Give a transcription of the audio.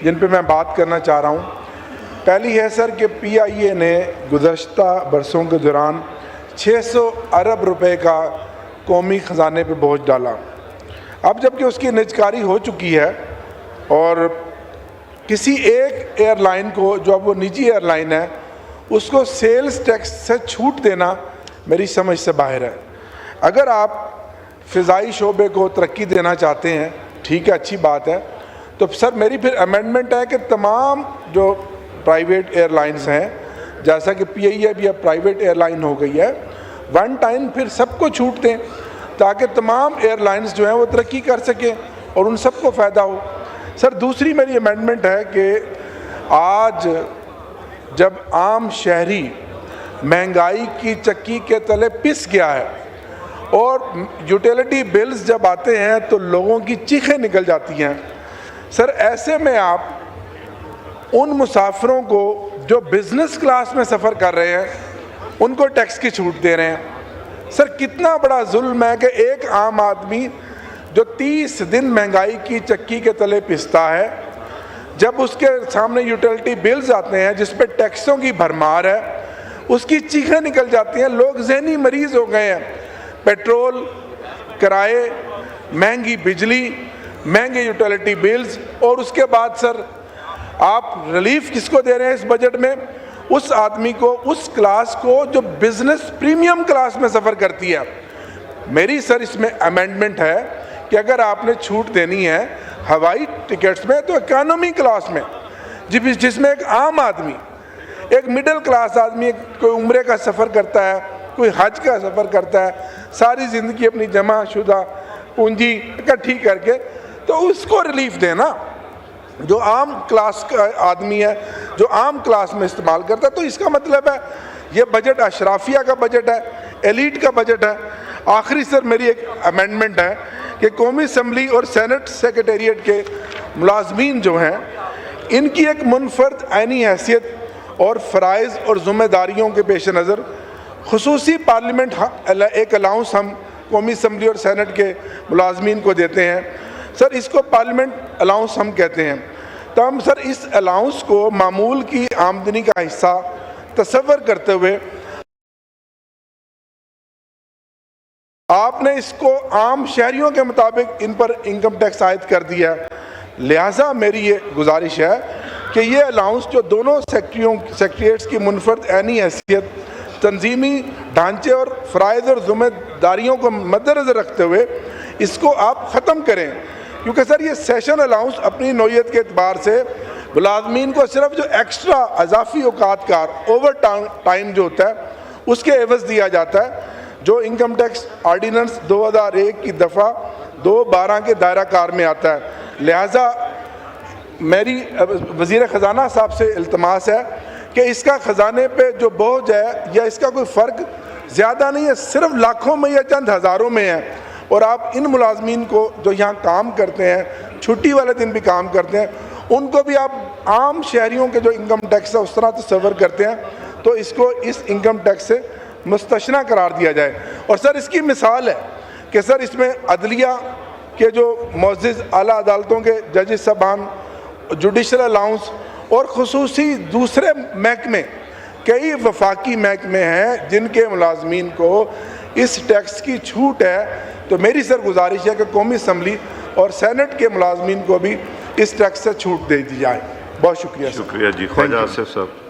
جن پہ میں بات کرنا چاہ رہا ہوں۔ پہلی ہے سر کہ پی آئی اے نے گزشتہ برسوں کے دوران 600 ارب روپے کا قومی خزانے پہ بوجھ ڈالا۔ اب جب کہ اس کی نجکاری ہو چکی ہے اور کسی ایک ایئر لائن کو، جو اب وہ نجی ایئر لائن ہے، اس کو سیلز ٹیکس سے چھوٹ دینا میری سمجھ سے باہر ہے۔ اگر آپ فضائی شعبے کو ترقی دینا چاہتے ہیں، ٹھیک ہے، اچھی بات ہے، تو سر میری پھر امینڈمنٹ ہے کہ تمام جو پرائیویٹ ایئر لائنز ہیں، جیسا کہ پی آئی اے بھی اب پرائیویٹ ایئر لائن ہو گئی ہے، ون ٹائم پھر سب کو چھوٹ دیں تاکہ تمام ایئر لائنز جو ہیں وہ ترقی کر سکیں اور ان سب کو فائدہ ہو۔ سر دوسری میری امینڈمنٹ ہے کہ آج جب عام شہری مہنگائی کی چکی کے تلے پس گیا ہے اور یوٹیلیٹی بلز جب آتے ہیں تو لوگوں کی چیخیں نکل جاتی ہیں، سر ایسے میں آپ ان مسافروں کو جو بزنس کلاس میں سفر کر رہے ہیں ان کو ٹیکس کی چھوٹ دے رہے ہیں۔ سر کتنا بڑا ظلم ہے کہ ایک عام آدمی جو 30 دن مہنگائی کی چکی کے تلے پستا ہے، جب اس کے سامنے یوٹیلیٹی بلز آتے ہیں جس پہ ٹیکسوں کی بھرمار ہے، اس کی چیخیں نکل جاتی ہیں، لوگ ذہنی مریض ہو گئے ہیں۔ پیٹرول، کرائے، مہنگی بجلی، مہنگے یوٹیلیٹی بلز، اور اس کے بعد سر آپ ریلیف کس کو دے رہے ہیں اس بجٹ میں؟ اس آدمی کو، اس کلاس کو جو بزنس پریمیم کلاس میں سفر کرتی ہے۔ میری سر اس میں امینڈمنٹ ہے کہ اگر آپ نے چھوٹ دینی ہے ہوائی ٹکٹس میں تو اکانومی کلاس میں، جس میں ایک عام آدمی، ایک مڈل کلاس آدمی، کوئی عمرے کا سفر کرتا ہے، کوئی حج کا سفر کرتا ہے، ساری زندگی اپنی جمع شدہ پونجی اکٹھی کر کے، تو اس کو ریلیف دینا۔ جو عام کلاس کا آدمی ہے، جو عام کلاس میں استعمال کرتا ہے، تو اس کا مطلب ہے یہ بجٹ اشرافیہ کا بجٹ ہے، ایلیٹ کا بجٹ ہے۔ آخری سر میری ایک امینڈمنٹ ہے کہ قومی اسمبلی اور سینٹ سیکریٹریٹ کے ملازمین جو ہیں، ان کی ایک منفرد عینی حیثیت اور فرائض اور ذمہ داریوں کے پیش نظر خصوصی پارلیمنٹ ایک الاؤنس ہم قومی اسمبلی اور سینٹ کے ملازمین کو دیتے ہیں۔ سر اس کو پارلیمنٹ الاؤنس ہم کہتے ہیں۔ تو ہم سر اس الاؤنس کو معمول کی آمدنی کا حصہ تصور کرتے ہوئے آپ نے اس کو عام شہریوں کے مطابق ان پر انکم ٹیکس عائد کر دیا ہے۔ لہٰذا میری یہ گزارش ہے کہ یہ الاؤنس جو دونوں سیکریٹریٹس کی منفرد عینی حیثیت، تنظیمی ڈھانچے اور فرائض اور ذمہ داریوں کو مد نظر رکھتے ہوئے اس کو آپ ختم کریں، کیونکہ سر یہ سیشن الاؤنس اپنی نوعیت کے اعتبار سے ملازمین کو صرف جو ایکسٹرا اضافی اوقات کار اوور ٹائم جو ہوتا ہے اس کے عوض دیا جاتا ہے، جو انکم ٹیکس آرڈیننس 2001 کی دفعہ 212 کے دائرہ کار میں آتا ہے۔ لہٰذا میری وزیر خزانہ صاحب سے التماس ہے کہ اس کا خزانے پہ جو بوجھ ہے یا اس کا کوئی فرق زیادہ نہیں ہے، صرف لاکھوں میں یا چند ہزاروں میں ہے، اور آپ ان ملازمین کو جو یہاں کام کرتے ہیں، چھٹی والے دن بھی کام کرتے ہیں، ان کو بھی آپ عام شہریوں کے جو انکم ٹیکس ہے اس طرح تصور کرتے ہیں، تو اس کو اس انکم ٹیکس سے مستثنیٰ قرار دیا جائے۔ اور سر اس کی مثال ہے کہ سر اس میں عدلیہ کے جو معزز اعلیٰ عدالتوں کے ججز صاحبان، جوڈیشل الاؤنس اور خصوصی دوسرے محکمے، کئی وفاقی محکمے ہیں جن کے ملازمین کو اس ٹیکس کی چھوٹ ہے، تو میری سر گزارش ہے کہ قومی اسمبلی اور سینٹ کے ملازمین کو بھی اس ٹیکس سے چھوٹ دے دی جائے۔ بہت شکریہ۔ شکریہ جی، خواجہ آصف صاحب۔